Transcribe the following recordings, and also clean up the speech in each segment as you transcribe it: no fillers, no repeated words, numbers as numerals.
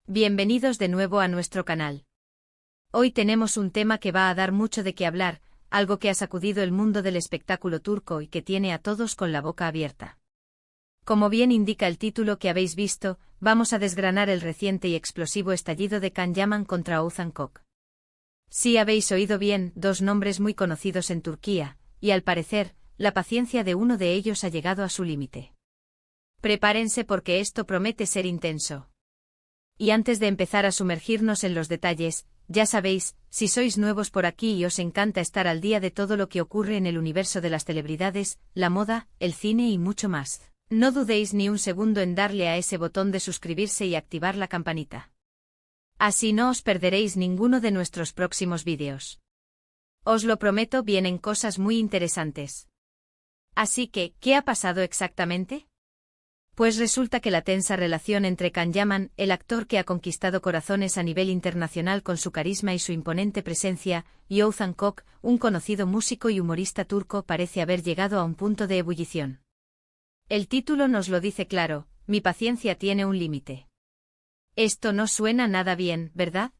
Bienvenidos de nuevo a nuestro canal. Hoy tenemos un tema que va a dar mucho de qué hablar, algo que ha sacudido el mundo del espectáculo turco y que tiene a todos con la boca abierta. Como bien indica el título que habéis visto, vamos a desgranar el reciente y explosivo estallido de Can Yaman contra Oğuzhan Koç. Sí habéis oído bien, dos nombres muy conocidos en Turquía, y al parecer, la paciencia de uno de ellos ha llegado a su límite. Prepárense porque esto promete ser intenso. Y antes de empezar a sumergirnos en los detalles, ya sabéis, si sois nuevos por aquí y os encanta estar al día de todo lo que ocurre en el universo de las celebridades, la moda, el cine y mucho más, no dudéis ni un segundo en darle a ese botón de suscribirse y activar la campanita. Así no os perderéis ninguno de nuestros próximos vídeos. Os lo prometo, vienen cosas muy interesantes. Así que, ¿qué ha pasado exactamente? Pues resulta que la tensa relación entre Can Yaman, el actor que ha conquistado corazones a nivel internacional con su carisma y su imponente presencia, y Oğuzhan Koç, un conocido músico y humorista turco, parece haber llegado a un punto de ebullición. El título nos lo dice claro, mi paciencia tiene un límite. Esto no suena nada bien, ¿verdad?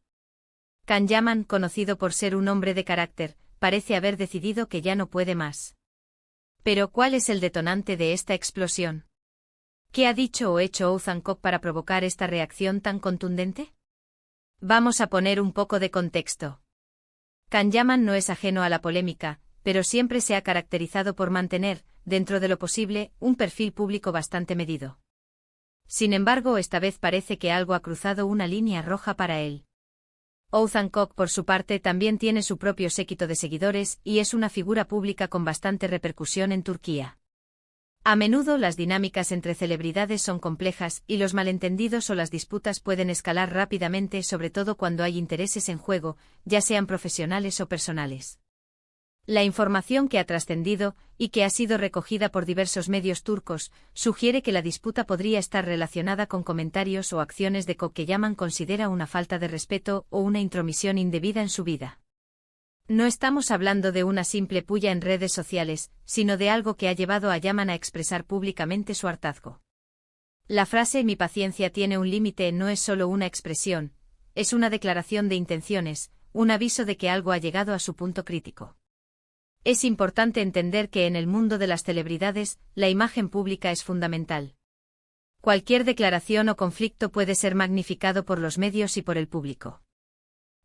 Can Yaman, conocido por ser un hombre de carácter, parece haber decidido que ya no puede más. Pero ¿cuál es el detonante de esta explosión? ¿Qué ha dicho o hecho Oğuzhan Koç para provocar esta reacción tan contundente? Vamos a poner un poco de contexto. Can Yaman no es ajeno a la polémica, pero siempre se ha caracterizado por mantener, dentro de lo posible, un perfil público bastante medido. Sin embargo, esta vez parece que algo ha cruzado una línea roja para él. Oğuzhan Koç, por su parte, también tiene su propio séquito de seguidores y es una figura pública con bastante repercusión en Turquía. A menudo las dinámicas entre celebridades son complejas y los malentendidos o las disputas pueden escalar rápidamente, sobre todo cuando hay intereses en juego, ya sean profesionales o personales. La información que ha trascendido, y que ha sido recogida por diversos medios turcos, sugiere que la disputa podría estar relacionada con comentarios o acciones de Koç que Yaman considera una falta de respeto o una intromisión indebida en su vida. No estamos hablando de una simple pulla en redes sociales, sino de algo que ha llevado a Yaman a expresar públicamente su hartazgo. La frase "mi paciencia tiene un límite" no es solo una expresión, es una declaración de intenciones, un aviso de que algo ha llegado a su punto crítico. Es importante entender que en el mundo de las celebridades, la imagen pública es fundamental. Cualquier declaración o conflicto puede ser magnificado por los medios y por el público.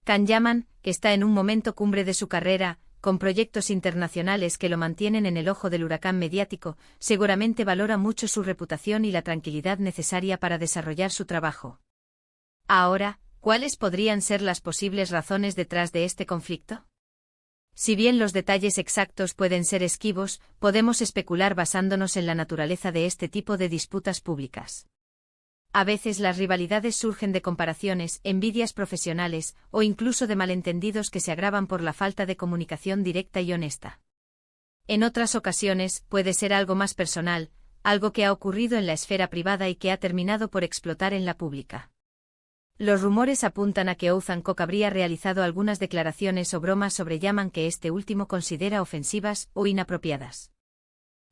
Can Yaman, que está en un momento cumbre de su carrera, con proyectos internacionales que lo mantienen en el ojo del huracán mediático, seguramente valora mucho su reputación y la tranquilidad necesaria para desarrollar su trabajo. Ahora, ¿cuáles podrían ser las posibles razones detrás de este conflicto? Si bien los detalles exactos pueden ser esquivos, podemos especular basándonos en la naturaleza de este tipo de disputas públicas. A veces las rivalidades surgen de comparaciones, envidias profesionales, o incluso de malentendidos que se agravan por la falta de comunicación directa y honesta. En otras ocasiones, puede ser algo más personal, algo que ha ocurrido en la esfera privada y que ha terminado por explotar en la pública. Los rumores apuntan a que Oğuzhan Koç habría realizado algunas declaraciones o bromas sobre Yaman que este último considera ofensivas o inapropiadas.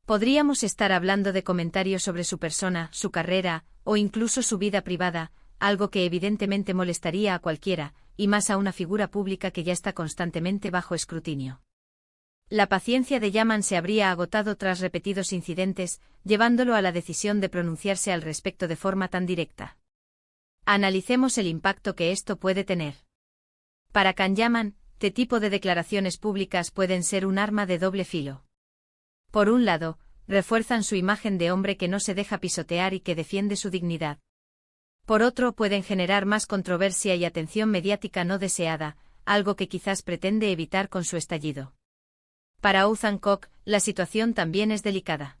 Podríamos estar hablando de comentarios sobre su persona, su carrera, o incluso su vida privada, algo que evidentemente molestaría a cualquiera, y más a una figura pública que ya está constantemente bajo escrutinio. La paciencia de Yaman se habría agotado tras repetidos incidentes, llevándolo a la decisión de pronunciarse al respecto de forma tan directa. Analicemos el impacto que esto puede tener. Para Can Yaman, este tipo de declaraciones públicas pueden ser un arma de doble filo. Por un lado, refuerzan su imagen de hombre que no se deja pisotear y que defiende su dignidad. Por otro, pueden generar más controversia y atención mediática no deseada, algo que quizás pretende evitar con su estallido. Para Oğuzhan Koç, la situación también es delicada.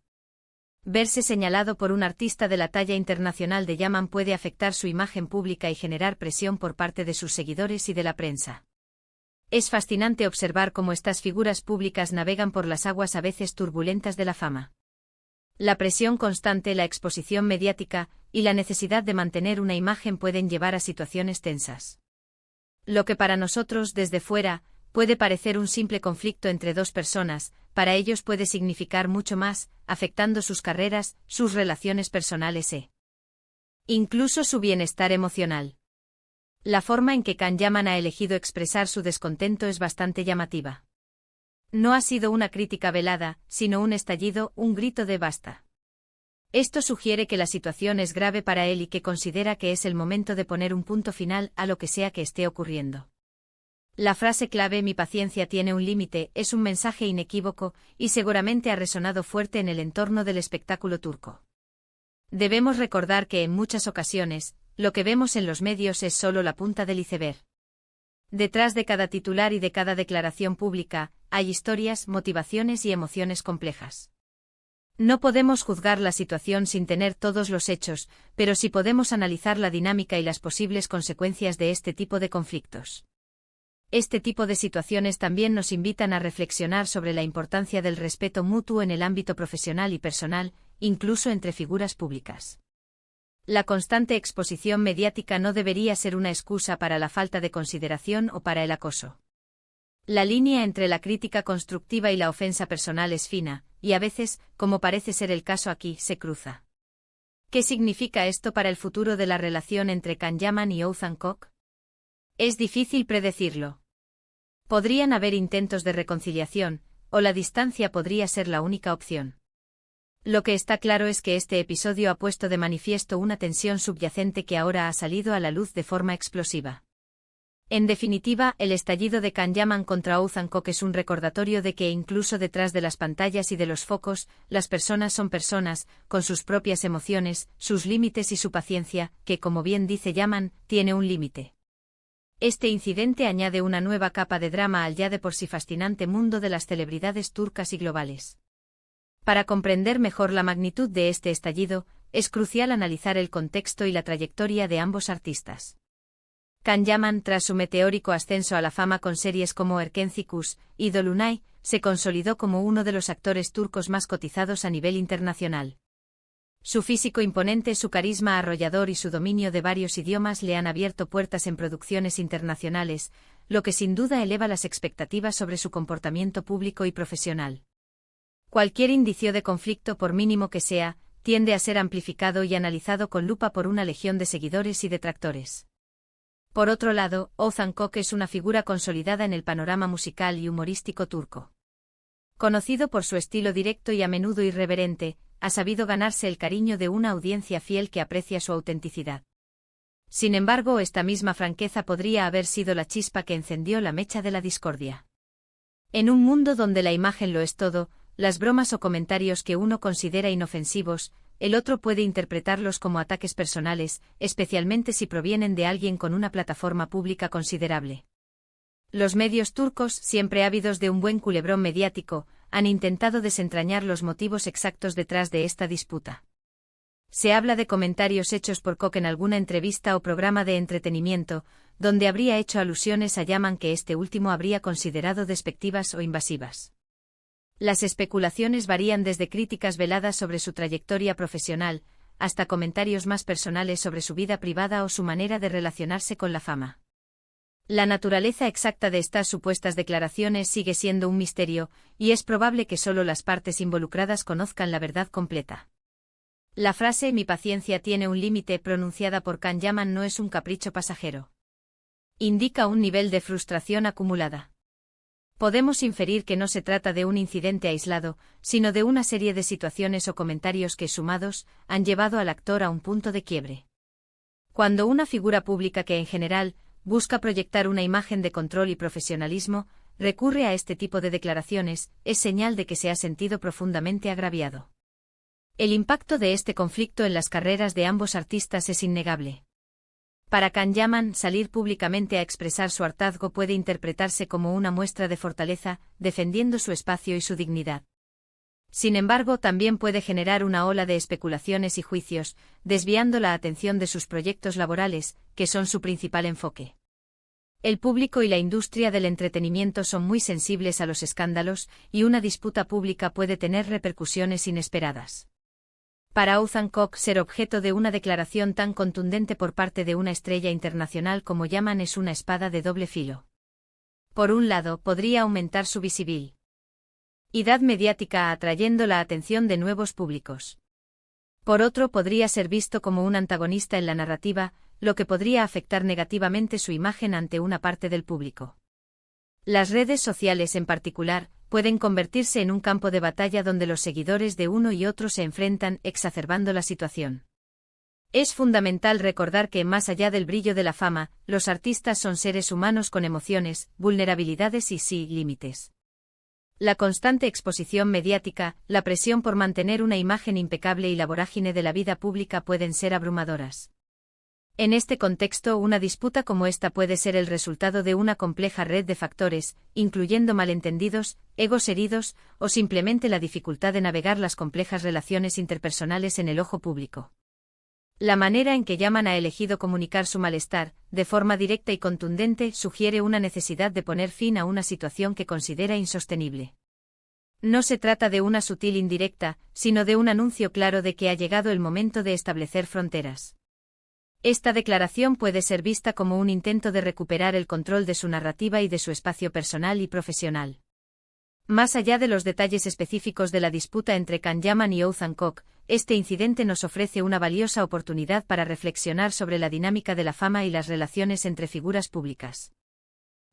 Verse señalado por un artista de la talla internacional de Yaman puede afectar su imagen pública y generar presión por parte de sus seguidores y de la prensa. Es fascinante observar cómo estas figuras públicas navegan por las aguas a veces turbulentas de la fama. La presión constante, la exposición mediática y la necesidad de mantener una imagen pueden llevar a situaciones tensas. Lo que para nosotros desde fuera puede parecer un simple conflicto entre dos personas, para ellos puede significar mucho más, afectando sus carreras, sus relaciones personales e incluso su bienestar emocional. La forma en que Can Yaman ha elegido expresar su descontento es bastante llamativa. No ha sido una crítica velada, sino un estallido, un grito de basta. Esto sugiere que la situación es grave para él y que considera que es el momento de poner un punto final a lo que sea que esté ocurriendo. La frase clave "mi paciencia tiene un límite" es un mensaje inequívoco y seguramente ha resonado fuerte en el entorno del espectáculo turco. Debemos recordar que en muchas ocasiones, lo que vemos en los medios es solo la punta del iceberg. Detrás de cada titular y de cada declaración pública, hay historias, motivaciones y emociones complejas. No podemos juzgar la situación sin tener todos los hechos, pero sí podemos analizar la dinámica y las posibles consecuencias de este tipo de conflictos. Este tipo de situaciones también nos invitan a reflexionar sobre la importancia del respeto mutuo en el ámbito profesional y personal, incluso entre figuras públicas. La constante exposición mediática no debería ser una excusa para la falta de consideración o para el acoso. La línea entre la crítica constructiva y la ofensa personal es fina, y a veces, como parece ser el caso aquí, se cruza. ¿Qué significa esto para el futuro de la relación entre Can Yaman y Oğuzhan Koç? Es difícil predecirlo. Podrían haber intentos de reconciliación, o la distancia podría ser la única opción. Lo que está claro es que este episodio ha puesto de manifiesto una tensión subyacente que ahora ha salido a la luz de forma explosiva. En definitiva, el estallido de Can Yaman contra Oğuzhan Koç es un recordatorio de que incluso detrás de las pantallas y de los focos, las personas son personas, con sus propias emociones, sus límites y su paciencia, que, como bien dice Yaman, tiene un límite. Este incidente añade una nueva capa de drama al ya de por sí fascinante mundo de las celebridades turcas y globales. Para comprender mejor la magnitud de este estallido, es crucial analizar el contexto y la trayectoria de ambos artistas. Can Yaman, tras su meteórico ascenso a la fama con series como Erkenci Kuş y Dolunay, se consolidó como uno de los actores turcos más cotizados a nivel internacional. Su físico imponente, su carisma arrollador y su dominio de varios idiomas le han abierto puertas en producciones internacionales, lo que sin duda eleva las expectativas sobre su comportamiento público y profesional. Cualquier indicio de conflicto, por mínimo que sea, tiende a ser amplificado y analizado con lupa por una legión de seguidores y detractores. Por otro lado, Oğuzhan Koç es una figura consolidada en el panorama musical y humorístico turco. Conocido por su estilo directo y a menudo irreverente, ha sabido ganarse el cariño de una audiencia fiel que aprecia su autenticidad. Sin embargo, esta misma franqueza podría haber sido la chispa que encendió la mecha de la discordia. En un mundo donde la imagen lo es todo, las bromas o comentarios que uno considera inofensivos, el otro puede interpretarlos como ataques personales, especialmente si provienen de alguien con una plataforma pública considerable. Los medios turcos, siempre ávidos de un buen culebrón mediático, han intentado desentrañar los motivos exactos detrás de esta disputa. Se habla de comentarios hechos por Koç en alguna entrevista o programa de entretenimiento, donde habría hecho alusiones a Yaman que este último habría considerado despectivas o invasivas. Las especulaciones varían desde críticas veladas sobre su trayectoria profesional, hasta comentarios más personales sobre su vida privada o su manera de relacionarse con la fama. La naturaleza exacta de estas supuestas declaraciones sigue siendo un misterio, y es probable que solo las partes involucradas conozcan la verdad completa. La frase "mi paciencia tiene un límite" pronunciada por Can Yaman no es un capricho pasajero. Indica un nivel de frustración acumulada. Podemos inferir que no se trata de un incidente aislado, sino de una serie de situaciones o comentarios que, sumados, han llevado al actor a un punto de quiebre. Cuando una figura pública que en general busca proyectar una imagen de control y profesionalismo, recurre a este tipo de declaraciones, es señal de que se ha sentido profundamente agraviado. El impacto de este conflicto en las carreras de ambos artistas es innegable. Para Can Yaman, salir públicamente a expresar su hartazgo puede interpretarse como una muestra de fortaleza, defendiendo su espacio y su dignidad. Sin embargo, también puede generar una ola de especulaciones y juicios, desviando la atención de sus proyectos laborales, que son su principal enfoque. El público y la industria del entretenimiento son muy sensibles a los escándalos, y una disputa pública puede tener repercusiones inesperadas. Para Oğuzhan Koç, ser objeto de una declaración tan contundente por parte de una estrella internacional como Yaman es una espada de doble filo. Por un lado, podría aumentar su visibilidad mediática atrayendo la atención de nuevos públicos. Por otro, podría ser visto como un antagonista en la narrativa, lo que podría afectar negativamente su imagen ante una parte del público. Las redes sociales en particular, pueden convertirse en un campo de batalla donde los seguidores de uno y otro se enfrentan, exacerbando la situación. Es fundamental recordar que, más allá del brillo de la fama, los artistas son seres humanos con emociones, vulnerabilidades y límites. La constante exposición mediática, la presión por mantener una imagen impecable y la vorágine de la vida pública pueden ser abrumadoras. En este contexto, una disputa como esta puede ser el resultado de una compleja red de factores, incluyendo malentendidos, egos heridos, o simplemente la dificultad de navegar las complejas relaciones interpersonales en el ojo público. La manera en que Yaman ha elegido comunicar su malestar, de forma directa y contundente, sugiere una necesidad de poner fin a una situación que considera insostenible. No se trata de una sutil indirecta, sino de un anuncio claro de que ha llegado el momento de establecer fronteras. Esta declaración puede ser vista como un intento de recuperar el control de su narrativa y de su espacio personal y profesional. Más allá de los detalles específicos de la disputa entre Can Yaman y Ouzhan Koc, este incidente nos ofrece una valiosa oportunidad para reflexionar sobre la dinámica de la fama y las relaciones entre figuras públicas.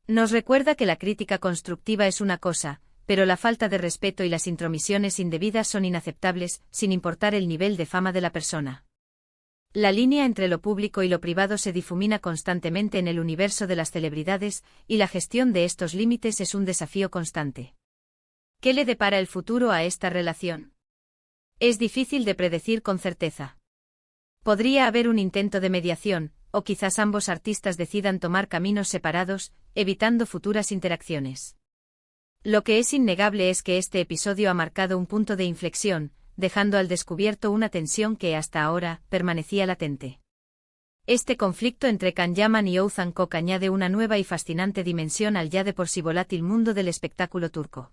Nos recuerda que la crítica constructiva es una cosa, pero la falta de respeto y las intromisiones indebidas son inaceptables, sin importar el nivel de fama de la persona. La línea entre lo público y lo privado se difumina constantemente en el universo de las celebridades, y la gestión de estos límites es un desafío constante. ¿Qué le depara el futuro a esta relación? Es difícil de predecir con certeza. Podría haber un intento de mediación, o quizás ambos artistas decidan tomar caminos separados, evitando futuras interacciones. Lo que es innegable es que este episodio ha marcado un punto de inflexión, dejando al descubierto una tensión que hasta ahora permanecía latente. Este conflicto entre Can Yaman y Ouzhan Koc añade una nueva y fascinante dimensión al ya de por sí volátil mundo del espectáculo turco.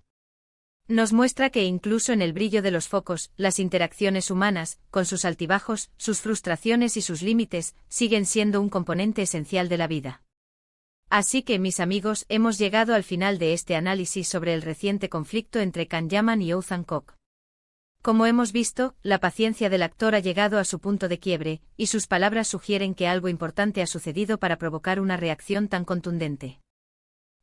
Nos muestra que incluso en el brillo de los focos, las interacciones humanas, con sus altibajos, sus frustraciones y sus límites, siguen siendo un componente esencial de la vida. Así que, mis amigos, hemos llegado al final de este análisis sobre el reciente conflicto entre Can Yaman y Ouzhan Koc. Como hemos visto, la paciencia del actor ha llegado a su punto de quiebre, y sus palabras sugieren que algo importante ha sucedido para provocar una reacción tan contundente.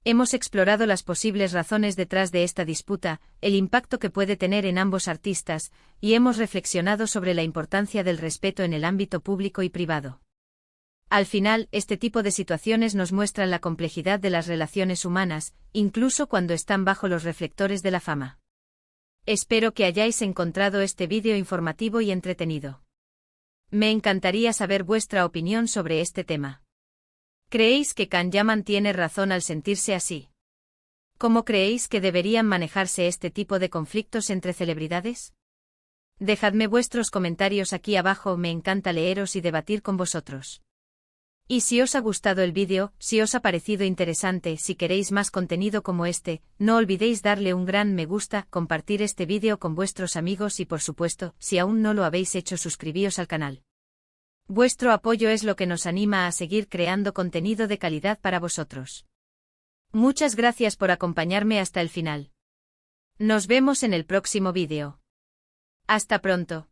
Hemos explorado las posibles razones detrás de esta disputa, el impacto que puede tener en ambos artistas, y hemos reflexionado sobre la importancia del respeto en el ámbito público y privado. Al final, este tipo de situaciones nos muestran la complejidad de las relaciones humanas, incluso cuando están bajo los reflectores de la fama. Espero que hayáis encontrado este vídeo informativo y entretenido. Me encantaría saber vuestra opinión sobre este tema. ¿Creéis que Can Yaman tiene razón al sentirse así? ¿Cómo creéis que deberían manejarse este tipo de conflictos entre celebridades? Dejadme vuestros comentarios aquí abajo, me encanta leeros y debatir con vosotros. Y si os ha gustado el vídeo, si os ha parecido interesante, si queréis más contenido como este, no olvidéis darle un gran me gusta, compartir este vídeo con vuestros amigos y por supuesto, si aún no lo habéis hecho, suscribíos al canal. Vuestro apoyo es lo que nos anima a seguir creando contenido de calidad para vosotros. Muchas gracias por acompañarme hasta el final. Nos vemos en el próximo vídeo. Hasta pronto.